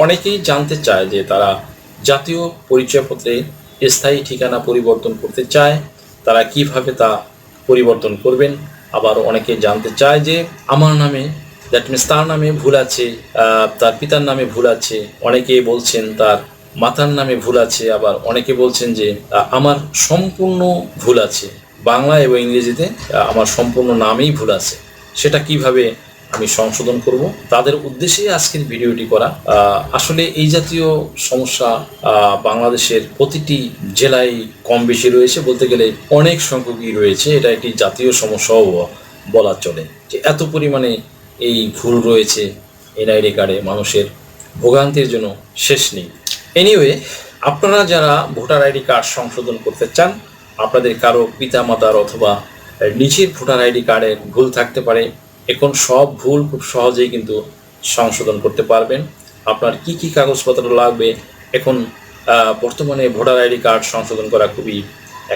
অনেকেই জানতে চায় যে তারা জাতীয় পরিচয়পত্রে স্থায়ী ঠিকানা পরিবর্তন করতে চায়, তারা কিভাবে তা পরিবর্তন করবেন। আবার অনেকে জানতে চায় যে আমার নামে, দ্যাট মিনস তার নামে ভুল আছে, তার পিতার নামে ভুল আছে, অনেকে বলছেন তার মাতার নামে ভুল আছে, আবার অনেকে বলছেন যে আমার সম্পূর্ণ ভুল আছে, বাংলা এবং ইংরেজিতে আমার সম্পূর্ণ নামেই ভুল আছে, সেটা কিভাবে আমি সংশোধন করব, তাদের উদ্দেশ্যেই আজকের ভিডিওটি করা। আসলে এই জাতীয় সমস্যা বাংলাদেশের প্রতিটি জেলায় কম বেশি রয়েছে, বলতে গেলে অনেক সংখ্যকই রয়েছে। এটা একটি জাতীয় সমস্যাও বলা চলে, যে এত পরিমাণে এই ভুল রয়েছে এনআইডি কার্ডে, মানুষের ভোগান্তির জন্য শেষ নেই। এনিওয়ে, আপনারা যারা ভোটার আইডি কার্ড সংশোধন করতে চান, আপনাদের কারো পিতা মাতার অথবা নিজের ভোটার আইডি কার্ডের ভুল থাকতে পারে, এখন সব ভুল খুব সহজেই কিন্তু সংশোধন করতে পারবেন। আপনার কি কি কাগজপত্র লাগবে, এখন বর্তমানে ভোটার আইডি কার্ড সংশোধন করা খুবই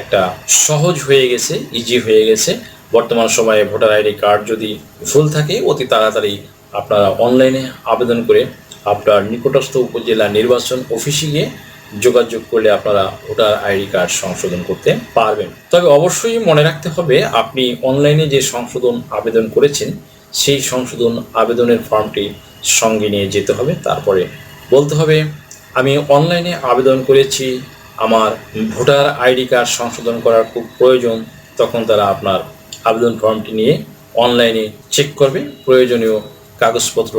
একটা সহজ হয়ে গেছে, ইজি হয়ে গেছে। বর্তমান সময়ে ভোটার আইডি কার্ড যদি ভুল থাকে, অতি তাড়াতাড়ি আপনারা অনলাইনে আবেদন করে আপনার নিকটস্থ উপজেলা নির্বাচন অফিসে গিয়ে যোগাযোগ করলে আপনারা ভোটার আইডি কার্ড সংশোধন করতে পারবেন। তবে অবশ্যই মনে রাখতে হবে, আপনি অনলাইনে যে সংশোধন আবেদন করেছেন সেই সংশোধন আবেদনের ফর্মটি সঙ্গে নিয়ে যেতে হবে। তারপরে বলতে হবে আমি অনলাইনে আবেদন করেছি, আমার ভোটার আইডি কার্ড সংশোধন করার খুব প্রয়োজন। তখন তারা আপনার আবেদন ফর্মটি নিয়ে অনলাইনে চেক করবে, প্রয়োজনীয় কাগজপত্র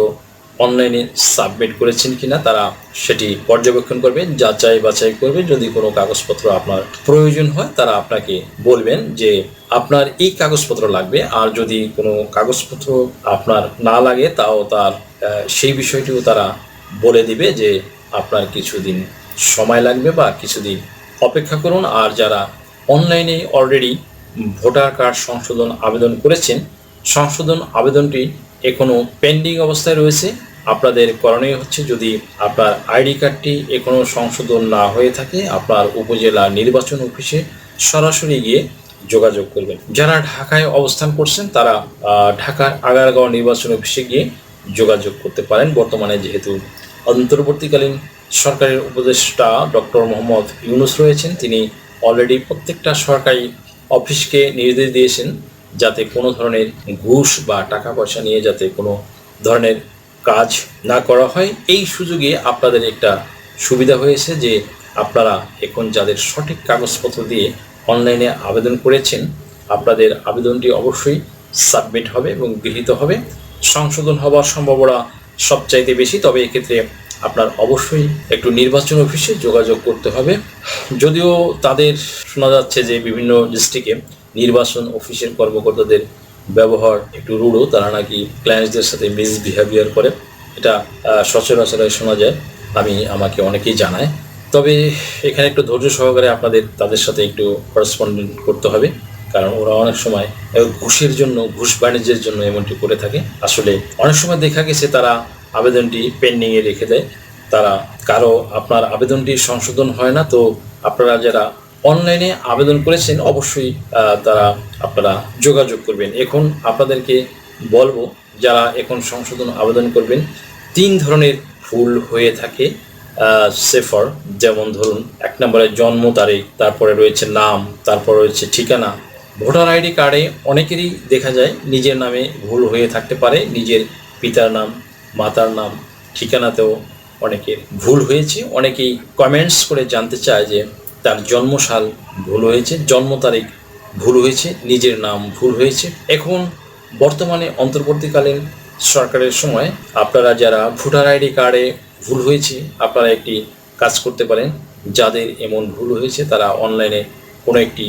অনলাইনে সাবমিট করেছেন কিনা তারা সেটি পর্যবেক্ষণ করবে, যাচাই বাছাই করবে। যদি কোনো কাগজপত্র আপনার প্রয়োজন হয় তারা আপনাকে বলবেন যে আপনার এই কাগজপত্র লাগবে, আর যদি কোনো কাগজপত্র আপনার না লাগে তাও তার সেই বিষয়টিও তারা বলে দিবে যে আপনার কিছুদিন সময় লাগবে বা কিছুদিন অপেক্ষা করুন। আর যারা অনলাইনে অলরেডি ভোটার কার্ড সংশোধন আবেদন করেছেন, সংশোধন আবেদনটি এখনও পেন্ডিং অবস্থায় রয়েছে, আপনাদের করণীয় হচ্ছে যদি আপনার আইডি কার্ডটি এখনও সংশোধন না হয়ে থাকে, আপনার উপজেলা নির্বাচন অফিসে সরাসরি গিয়ে যোগাযোগ করবেন। যারা ঢাকায় অবস্থান করছেন তারা ঢাকার আগারগাঁও নির্বাচন অফিসে গিয়ে যোগাযোগ করতে পারেন। বর্তমানে যেহেতু অন্তর্বর্তীকালীন সরকারের উপদেষ্টা ডক্টর মোহাম্মদ ইউনূস রয়েছেন, তিনি অলরেডি প্রত্যেকটা সরকারি অফিসকে নির্দেশ দিয়েছেন যাতে কোনো ধরনের ঘুষ বা টাকা পয়সা নিয়ে যাতে কোনো ধরনের কাজ না করা হয়। এই সুযোগে আপনাদের একটা সুবিধা হয়েছে যে আপনারা এখন যাদের সঠিক কাগজপত্র দিয়ে অনলাইনে আবেদন করেছেন, আপনাদের আবেদনটি অবশ্যই সাবমিট হবে এবং গৃহীত হবে। সংশোধন হওয়ার সম্ভাবনা সবচাইতে বেশি, তবে এক্ষেত্রে আপনার অবশ্যই একটু নির্বাচন অফিসে যোগাযোগ করতে হবে। যদিও তাদের শোনা যাচ্ছে যে বিভিন্ন ডিস্ট্রিক্টে নির্বাচন অফিসের কর্মকর্তাদের ব্যবহার একটু রূঢ়, তারা নাকি ক্লায়েন্টসদের সাথে মিসবিহেভিয়ার করে, এটা সচরাচর শোনা যায়, আমাকে অনেকেই জানায়। তবে এখানে একটু ধৈর্য সহকারে আপনাদের তাদের সাথে একটু করেসপন্ডেন্ট করতে হবে, কারণ ওরা অনেক সময় ঘুষের জন্য, ঘুষ বাণিজ্যের জন্য এমনটি করে থাকে। আসলে অনেক সময় দেখা গেছে তারা আবেদনটি পেন্ডিংয়ে রেখে দেয়, তারা কারো আপনার আবেদনটি সংশোধন হয় না। তো আপনারা যারা অনলাইনে আবেদন করেছেন অবশ্যই আপনারা যোগাযোগ করবেন। এখন আপনাদেরকে বলবো, যারা এখন সংশোধন আবেদন করবেন, 3 ধরনের ভুল হয়ে থাকে সেফর। যেমন ধরুন, 1 নম্বরে জন্ম তারিখ, তারপরে রয়েছে নাম, তারপর রয়েছে ঠিকানা। ভোটার আইডি কার্ডে অনেকেরই দেখা যায় নিজের নামে ভুল হয়ে থাকতে পারে, নিজের পিতার নাম, মাতার নাম, ঠিকানাতেও অনেকের ভুল হয়েছে। অনেকেই কমেন্টস করে জানতে চায় যে তার জন্মসাল ভুল হয়েছে, জন্ম তারিখ ভুল হয়েছে, নিজের নাম ভুল হয়েছে। এখন বর্তমানে অন্তর্বর্তীকালীন সরকারের সময় আপনারা যারা ভোটার আইডি কার্ডে ভুল হয়েছে, আপনারা একটি কাজ করতে পারেন। যাদের এমন ভুল হয়েছে তারা অনলাইনে কোনো একটি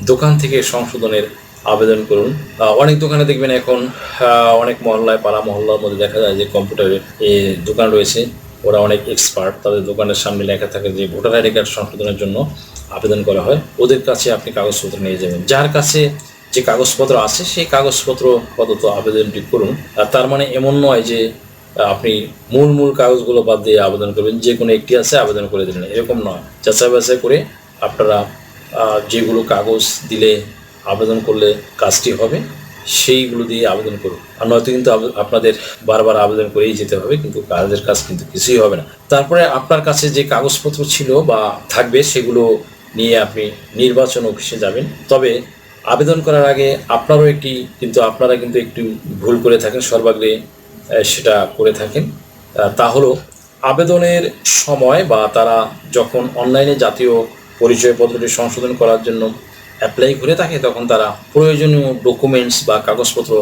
দোকান থেকে সংশোধনের আবেদন করুন। অনেক দোকানে দেখবেন এখন অনেক মহল্লায়, পাড়া মহল্লার মধ্যে দেখা যায় যে কম্পিউটারের দোকান রয়েছে, ওরা অনেক এক্সপার্ট, তাদের দোকানের সামনে লেখা থাকে যে ভোটার আইডি কার্ড সংশোধনের জন্য আবেদন করা হয়। ওদের কাছে আপনি কাগজপত্র নিয়ে যাবেন, যার কাছে যে কাগজপত্র আছে সেই কাগজপত্র আপাতত আবেদনটি করুন। তার মানে এমন নয় যে আপনি মূল কাগজগুলো বাদ দিয়ে আবেদন করবেন, যে কোনো একটি আছে আবেদন করে দিলেন, এরকম নয়। যাচাই বাছাই করে আপনারা যেগুলো কাগজ দিলে আবেদন করলে কাজটি হবে সেইগুলো দিয়ে আবেদন করুন। আর নয়তো কিন্তু আপনাদের বারবার আবেদন করেই যেতে হবে, কিন্তু কাজের কাজ কিন্তু কিছুই হবে না। তারপরে আপনার কাছে যে কাগজপত্র ছিল বা থাকবে সেগুলো নিয়ে আপনি নির্বাচন অফিসে যাবেন। তবে আবেদন করার আগে আপনারা কিন্তু একটু ভুল করে থাকেন, সর্বাগ্রে সেটা করে থাকেন। তা হলো আবেদনের সময় বা তারা যখন অনলাইনে জাতীয় পরিচয়পত্রটি সংশোধন করার জন্য অ্যাপ্লাই করে থাকে, তখন তারা প্রয়োজনীয় ডকুমেন্টস বা কাগজপত্র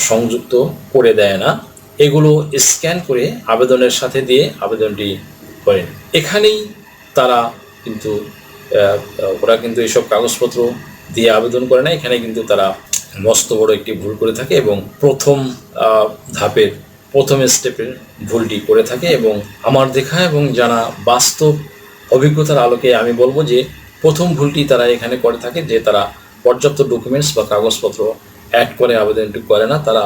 সংযুক্ত করে দেয় না। এগুলো স্ক্যান করে আবেদনের সাথে দিয়ে আবেদনটি করেন। এখানেই তারা কিন্তু ওরা কিন্তু এইসব কাগজপত্র দিয়ে আবেদন করে না, এখানে কিন্তু তারা মস্ত বড় একটি ভুল করে থাকে এবং প্রথম স্টেপের ভুলটি করে থাকে। এবং আমার দেখা এবং জানা বাস্তব অভিজ্ঞতার আলোকে আমি বলবো যে প্রথম ভুলটি তারা এখানে করে থাকে, যে তারা পর্যাপ্ত ডকুমেন্টস বা কাগজপত্র অ্যাড করে আবেদনটি করে না। তারা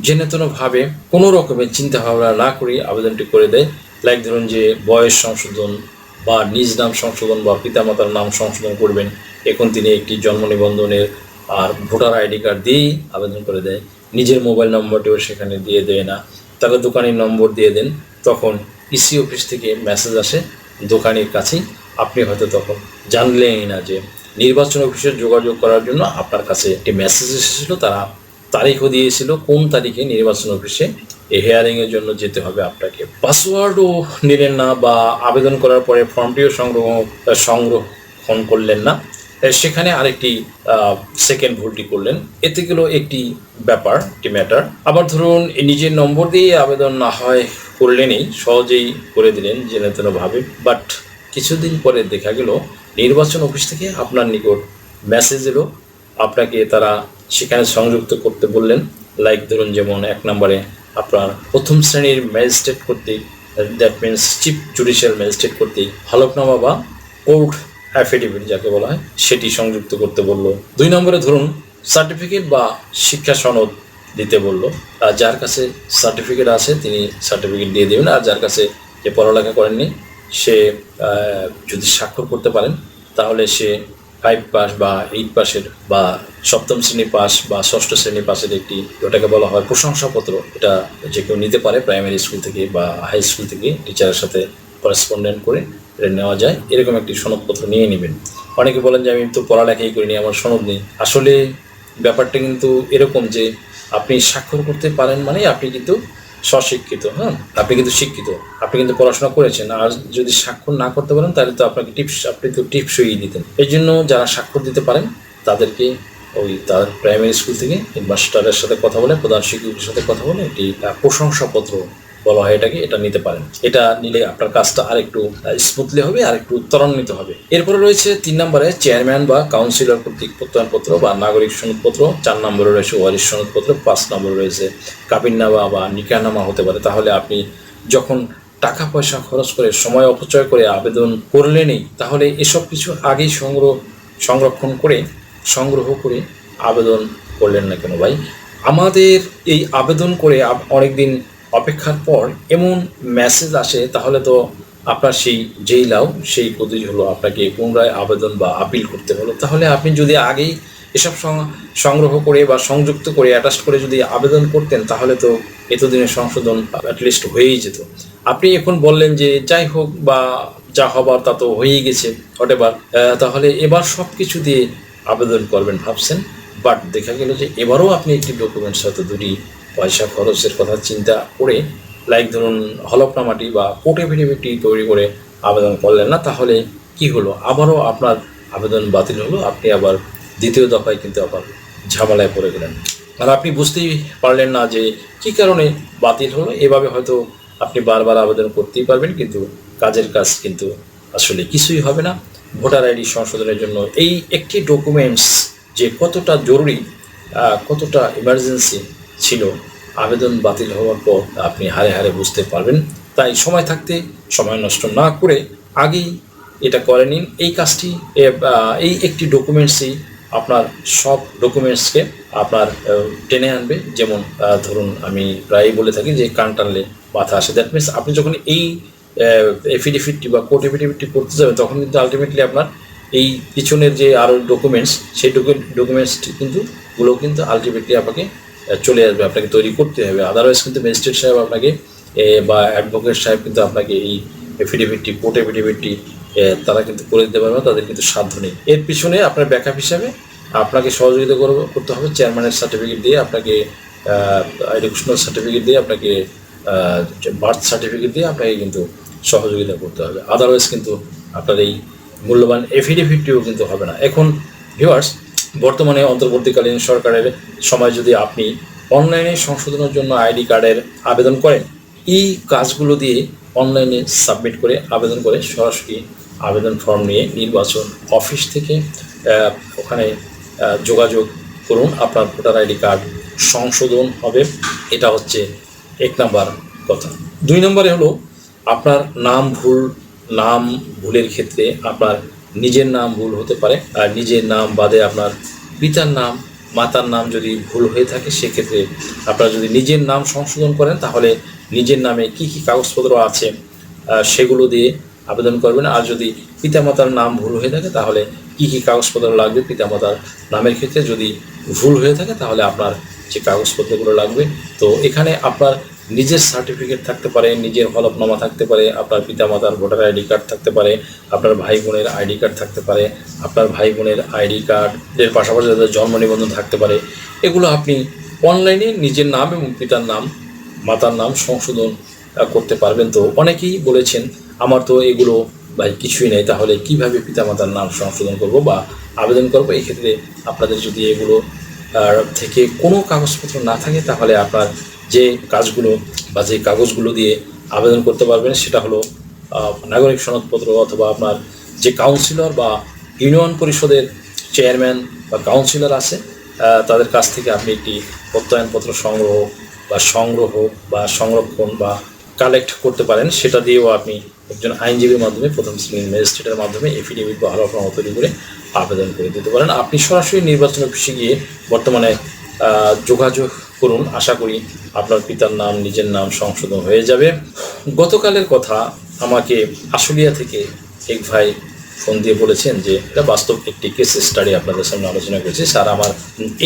যেনতেনভাবে কোনো রকমের চিন্তা ভাবনা না করে আবেদনটি করে দেয়। লাইক ধরুন যে বয়স সংশোধন বা নিজ নাম সংশোধন বা পিতামাতার নাম সংশোধন করবেন, এখন তিনি একটি জন্ম নিবন্ধনের আর ভোটার আইডি কার্ড দিয়েই আবেদন করে দেয়। নিজের মোবাইল নম্বরটিও সেখানে দিয়ে দেয় না, তারা দোকানের নম্বর দিয়ে দেন। তখন ইসি অফিস থেকে মেসেজ আসে দোকানের কাছেই। আপনি হয়তো তখন জানলেনই না যে নির্বাচন অফিসে যোগাযোগ করার জন্য আপনার কাছে একটি মেসেজ এসেছিল, তারা তারিখও দিয়েছিল কোন তারিখে নির্বাচন অফিসে এই হিয়ারিংয়ের জন্য যেতে হবে আপনাকে। পাসওয়ার্ডও নিলেন না বা আবেদন করার পরে ফর্মটিও সংরক্ষণ করলেন না, সেখানে আরেকটি সেকেন্ড ভুলটি করলেন। এতে গেল একটি ম্যাটার। আবার ধরুন নিজের নম্বর দিয়ে আবেদন না হয় করলেনই, সহজেই করে দিলেন যেনতেনভাবে, বাট কিছুদিন পরে দেখা গেল নির্বাচন অফিস থেকে আপনার নিকট মেসেজ এলো, আপনাকে তারা সেখানে সংযুক্ত করতে বললেন। লাইক ধরুন যেমন 1 নম্বরে আপনার প্রথম শ্রেণীর ম্যাজিস্ট্রেট কর্তৃক, that means chief judicial magistrate কর্তৃক হলফনামা বা কোর্ট অ্যাফিডেভিট যাকে বলা হয় সেটি সংযুক্ত করতে বলল। 2 নম্বরে ধরুন সার্টিফিকেট বা শিক্ষা সনদ দিতে বলল। আর যার কাছে সার্টিফিকেট আছে তিনি সার্টিফিকেট দিয়ে দেবেন, আর যার কাছে যে পড়ালেখা করেননি সে যদি স্বাক্ষর করতে পারেন তাহলে সে 5 পাস বা 8 পাসের বা 7ম শ্রেণী পাস বা 6ষ্ঠ শ্রেণী পাসের একটি, ওটাকে বলা হয় প্রশংসাপত্র, এটা যে কেউ নিতে পারে প্রাইমারি স্কুল থেকে বা হাই স্কুল থেকে টিচারের সাথে করেসপন্ডেন্ট করে এটা নেওয়া যায়। এরকম একটি সনদপত্র নিয়ে নেবেন। অনেকে বলেন যে আমি তো পড়ালেখাই করিনি, আমার সনদ নেই। আসলে ব্যাপারটা কিন্তু এরকম যে আপনি স্বাক্ষর করতে পারেন মানে আপনি কিন্তু স্বশিক্ষিত, আপনি কিন্তু শিক্ষিত, আপনি কিন্তু পড়াশোনা করেছেন। আর যদি স্বাক্ষর না করতে পারেন তাহলে তো আপনি তো টিপসই দিতেন। এই জন্য যারা স্বাক্ষর দিতে পারেন তাদেরকে তার প্রাইমারি স্কুল থেকে মাস্টারের সাথে কথা বলে, প্রধান শিক্ষকের সাথে কথা বলে একটি প্রশংসাপত্র বলা হয় এটাকে, এটা নিতে পারেন। এটা নিলে আপনার কাজটা আরেকটু স্মুথলি হবে, আরেকটু ত্বরান্বিত হবে। এরপরে রয়েছে 3 নম্বরে চেয়ারম্যান বা কাউন্সিলর কর্তৃক প্রত্যয়নপত্র বা নাগরিক সনদপত্র। 4 নম্বরে রয়েছে ওয়ারিশ সনদপত্র। 5 নম্বরে রয়েছে কাবিননামা বা নিকাহনামা হতে পারে। তাহলে আপনি যখন টাকা পয়সা খরচ করে সময় অপচয় করে আবেদন করলেনই, তাহলে এসব কিছু আগেই সংগ্রহ করে আবেদন করলেন না কেন ভাই? আমাদের এই আবেদন করে অনেকদিন অপেক্ষার পর এমন মেসেজ আসে, তাহলে তো আপনার যেই লাভ সেই ক্ষতি হলো, আপনাকে পুনরায় আবেদন বা আপিল করতে হলো। তাহলে আপনি যদি আগেই এসব সংগ্রহ করে বা সংযুক্ত করে অ্যাটাচ করে যদি আবেদন করতেন, তাহলে তো এতদিনের সংশোধন অ্যাটলিস্ট হয়েই যেত। আপনি এখন বললেন যে যাই হোক বা যা হবার তা তো হয়েই গেছে, হোয়াটএভার, তাহলে এবার সব কিছু দিয়ে আবেদন করবেন ভাবছেন। বাট দেখা গেল যে এবারও আপনি একটি ডকুমেন্টস হয়তো 2টি পয়সা খরচের কথা চিন্তা করে, লাইক ধরুন হলফনামাটি বা কোর্ট এফিডেভিটটি তৈরি করে আবেদন করলেন না। তাহলে কি হলো? আবারও আপনার আবেদন বাতিল হলো, আপনি আবার দ্বিতীয় দফায় কিন্তু আবার ঝামেলায় পড়ে গেলেন। আর আপনি বুঝতেই পারলেন না যে কী কারণে বাতিল হলো। এভাবে হয়তো আপনি বারবার আবেদন করতেই পারবেন, কিন্তু কাজের কাজ কিন্তু আসলে কিছুই হবে না। ভোটার আইডি সংশোধনের জন্য এই একটি ডকুমেন্টস যে কতটা জরুরি, কতটা ইমার্জেন্সি ছিল, আবেদন বাতিল হওয়ার পর আপনি হারে হারে বুঝতে পারবেন। তাই সময় থাকতে সময় নষ্ট না করে আগেই এটা করে নিন। এই কাজটি এই একটি ডকুমেন্টসই আপনার সব ডকুমেন্টসকে আপনার টেনে আনবে। যেমন ধরুন আমি প্রায়ই বলে থাকি যে কান টানলে মাথা আসে। দ্যাট মিনস আপনি যখন এই এফিডেভিটটি বা কোর্ট এফিডেভিটটি করতে যাবেন, তখন কিন্তু আলটিমেটলি আপনার এই পিছনের যে আরও ডকুমেন্টস, সেই ডকুমেন্টসটি কিন্তু আলটিমেটলি আপনাকে চলে আসবে, আপনাকে তৈরি করতে হবে। আদারওয়াইজ কিন্তু ম্যাজিস্ট্রেট সাহেব আপনাকে বা অ্যাডভোকেট সাহেব কিন্তু আপনাকে এই এফিডেভিটটি, কোর্ট এফিডেভিটটি তারা কিন্তু করে দিতে পারবে না, তাদের কিন্তু সাধ্য নেই। এর পিছনে আপনার ব্যাকআপ হিসাবে আপনাকে সহযোগিতা করতে হবে চেয়ারম্যানের সার্টিফিকেট দিয়ে, আপনাকে এডুকেশনাল সার্টিফিকেট দিয়ে, আপনাকে বার্থ সার্টিফিকেট দিয়ে আপনাকে কিন্তু সহযোগিতা করতে হবে। আদারওয়াইজ কিন্তু আপনার এই মূল্যবান এফিডেভিটটিও কিন্তু হবে না। এখন ভিউয়ার্স, বর্তমানে অন্তর্বর্তীকালীন সরকারের সময় যদি আপনি অনলাইনে সংশোধনের জন্য আইডি কার্ডের আবেদন করেন, এই কাজগুলো দিয়ে অনলাইনে সাবমিট করে আবেদন করে সরাসরি আবেদন ফর্ম নিয়ে নির্বাচন অফিস থেকে ওখানে যোগাযোগ করুন, আপনার ভোটার আইডি কার্ড সংশোধন হবে। এটা হচ্ছে 1 নাম্বার কথা। 2 নম্বরে হলো আপনার নাম ভুলের ক্ষেত্রে আপনার নিজের নাম ভুল হতে পারে, আর নিজের নাম বাদে আপনার পিতার নাম, মাতার নাম যদি ভুল হয়ে থাকে, সেক্ষেত্রে আপনারা যদি নিজের নাম সংশোধন করেন তাহলে নিজের নামে কি কি কাগজপত্র আছে সেগুলো দিয়ে আবেদন করবেন। আর যদি পিতামাতার নাম ভুল হয়ে থাকে তাহলে কি কি কাগজপত্র লাগবে, পিতামাতার নামের ক্ষেত্রে যদি ভুল হয়ে থাকে তাহলে আপনার যে কাগজপত্রগুলো লাগবে, তো এখানে আপনার নিজের সার্টিফিকেট থাকতে পারে, নিজের হলফনামা থাকতে পারে, আপনার পিতামাতার ভোটার আইডি কার্ড থাকতে পারে, আপনার ভাই বোনের আইডি কার্ড থাকতে পারে, আপনার ভাই বোনের আইডি কার্ডের পাশাপাশি তাদের জন্ম নিবন্ধন থাকতে পারে। এগুলো আপনি অনলাইনে নিজের নাম এবং পিতার নাম, মাতার নাম সংশোধন করতে পারবেন। তো অনেকেই বলেছেন আমার তো এগুলো ভাই কিছুই নেই, তাহলে কিভাবে পিতামাতার নাম সংশোধন করব বা আবেদন করব। এই ক্ষেত্রে আপনাদের যদি এগুলো থেকে কোনো কাগজপত্র না থাকে তাহলে আপনার যে কাজগুলো বা যে কাগজগুলো দিয়ে আবেদন করতে পারবেন সেটা হলো নাগরিক সনদপত্র, অথবা আপনার যে কাউন্সিলর বা ইউনিয়ন পরিষদের চেয়ারম্যান বা কাউন্সিলর আছে তাদের কাছ থেকে আপনি একটি প্রত্যয়নপত্র সংগ্রহ বা সংরক্ষণ বা কালেক্ট করতে পারেন। সেটা দিয়েও আপনি একজন আইনজীবীর মাধ্যমে, প্রথম শ্রেণীর ম্যাজিস্ট্রেটের মাধ্যমে এফিডেভিট বা হলফনামা তৈরি করে আবেদন করে দিতে পারেন। আপনি সরাসরি নির্বাচন অফিসে গিয়ে বর্তমানে যোগাযোগ করুন, আশা করি আপনার পিতার নাম, নিজের নাম সংশোধন হয়ে যাবে। গতকালের কথা, আমাকে আশুলিয়া থেকে এক ভাই ফোন দিয়ে বলেছেন যে এটা বাস্তব একটি কেস স্টাডি আপনাদের সামনে আলোচনা করেছি। স্যার, আমার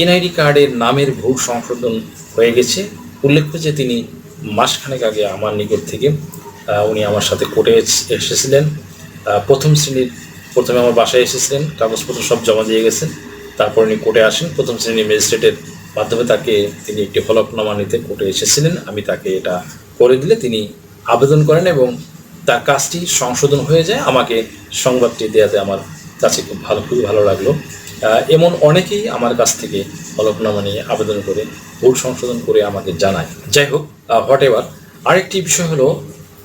এনআইডি কার্ডের নামের ভুল সংশোধন হয়ে গেছে। উল্লেখ্য যে তিনি মাসখানেক আগে আমার নিকট থেকে উনি আমার সাথে কোর্টে এসেছিলেন। প্রথমে আমার বাসায় এসেছিলেন, কাগজপত্র সব জমা দিয়ে গেছেন। তারপর উনি কোর্টে আসেন, প্রথম শ্রেণীর ম্যাজিস্ট্রেটের মাধ্যমে তিনি একটি হলফনামা নিতে কোর্টে এসেছিলেন। আমি তাকে এটা করে দিলে তিনি আবেদন করেন এবং তার কাজটি সংশোধন হয়ে যায়। আমাকে সংবাদটি দেওয়াতে আমার কাছে খুবই ভালো লাগলো। এমন অনেকেই আমার কাছ থেকে হলফনামা নিয়ে আবেদন করে ভুল সংশোধন করে আমাকে জানায়। যাই হোক, হোয়াট এভার। আরেকটি বিষয় হলো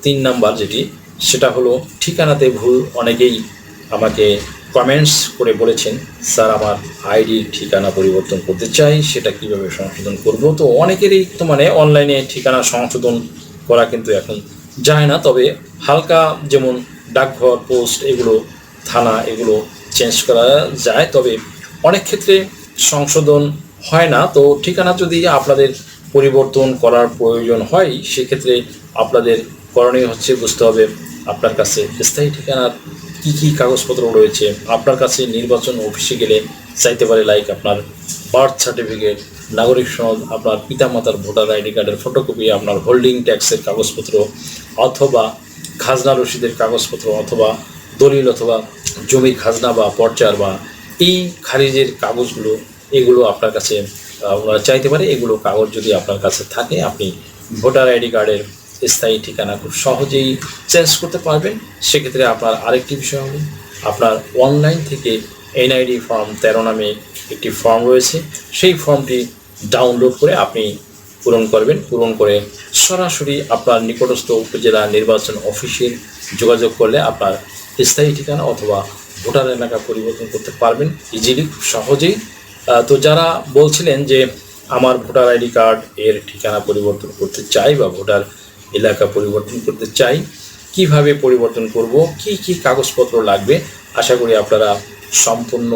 3 নাম্বার, সেটা হলো ঠিকানাতে ভুল। অনেকেই আমাকে কমেন্টস করে বলেছেন, স্যার আমার আইডির ঠিকানা পরিবর্তন করতে চাই, সেটা কিভাবে সংশোধন করব। তো অনেকেরই অনলাইনে ঠিকানা সংশোধন করা কিন্তু এখন যায় না, তবে হালকা যেমন ডাকঘর, পোস্ট, এগুলো থানা, এগুলো চেঞ্জ করা যায়, তবে অনেক ক্ষেত্রে সংশোধন হয় না। তো ঠিকানা যদি আপনাদের পরিবর্তন করার প্রয়োজন হয়, সেক্ষেত্রে আপনাদের করণীয় হচ্ছে বুঝতে হবে আপনার কাছে স্থায়ী ঠিকানার কী কী কাগজপত্র রয়েছে। আপনার কাছে নির্বাচন অফিসে গেলে চাইতে পারে লাইক আপনার বার্থ সার্টিফিকেট, নাগরিক সনদ, আপনার পিতামাতার ভোটার আইডি কার্ডের ফটোকপি, আপনার হোল্ডিং ট্যাক্সের কাগজপত্র, অথবা খাজনা রসিদের কাগজপত্র, অথবা দলিল, অথবা জমির খাজনা বা পর্চার বা এই খারিজের কাগজগুলো, এগুলো আপনার কাছে ওনারা চাইতে পারে। এগুলো কাগজ যদি আপনার কাছে থাকে, আপনি ভোটার আইডি কার্ডের স্থায়ী ঠিকানা খুব সহজেই চেঞ্জ করতে পারবেন। সেক্ষেত্রে আপনার আরেকটি বিষয় হলো, আপনার অনলাইন থেকে এনআইডি ফর্ম 13 নামে একটি ফর্ম রয়েছে, সেই ফর্মটি ডাউনলোড করে আপনি পূরণ করবেন। পূরণ করে সরাসরি আপনার নিকটস্থ উপজেলা নির্বাচন অফিসে যোগাযোগ করলে আপনার স্থায়ী ঠিকানা অথবা ভোটার এলাকা পরিবর্তন করতে পারবেন ইজিলি, খুব সহজেই। তো যারা বলছিলেন যে আমার ভোটার আইডি কার্ড এর ঠিকানা পরিবর্তন করতে চাই বা ভোটার এলাকা পরিবর্তন করতে চাই, কিভাবে পরিবর্তন করব, কি কি কাগজপত্র লাগবে, আশা করি আপনারা সম্পূর্ণ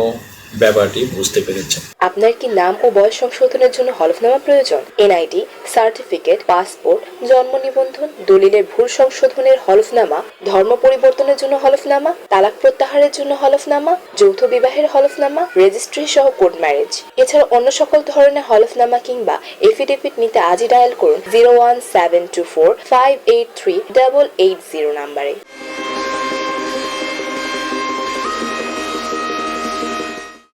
ব্যাপারটি বুঝতে পেরেছেন। আপনার কি নাম ও বয়স সংশোধনের জন্য হলফনামা প্রয়োজন? এনআইডি, সার্টিফিকেট, পাসপোর্ট, জন্ম নিবন্ধন, দলিলের ভুল সংশোধনের হলফনামা, ধর্ম পরিবর্তনের জন্য হলফনামা, তালাক প্রত্যাহারের জন্য হলফনামা, যৌথ বিবাহের হলফনামা, রেজিস্ট্রি সহ কোর্ট ম্যারেজ। এছাড়া অন্য সকল ধরনের হলফনামা কিংবা এফিডেভিট নিতে আজই ডায়াল করুন 01724 583 880 নম্বরে।